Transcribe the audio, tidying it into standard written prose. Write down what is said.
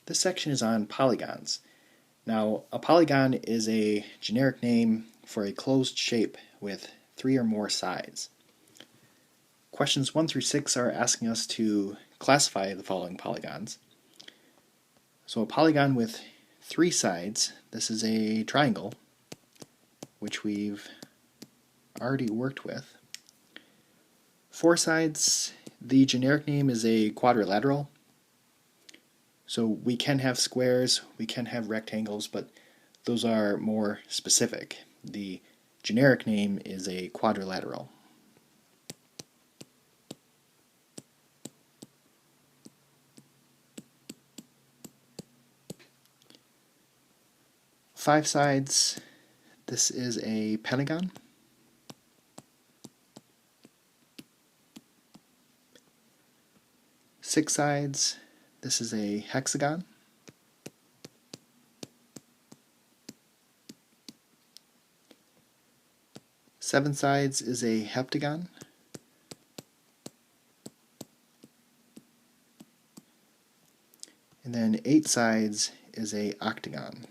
This section is on polygons. Now, a polygon is a generic name for a closed shape with 3 or more sides. Questions 1 through 6 are asking us to classify the following polygons. So a polygon with 3 sides, this is a triangle, which we've already worked with. 4 sides, the generic name is a quadrilateral. So we can have squares, we can have rectangles, but those are more specific. The generic name is a quadrilateral. Five sides, this is a pentagon. Six sides, this is a hexagon. Seven sides is a heptagon. And then 8 sides is a octagon.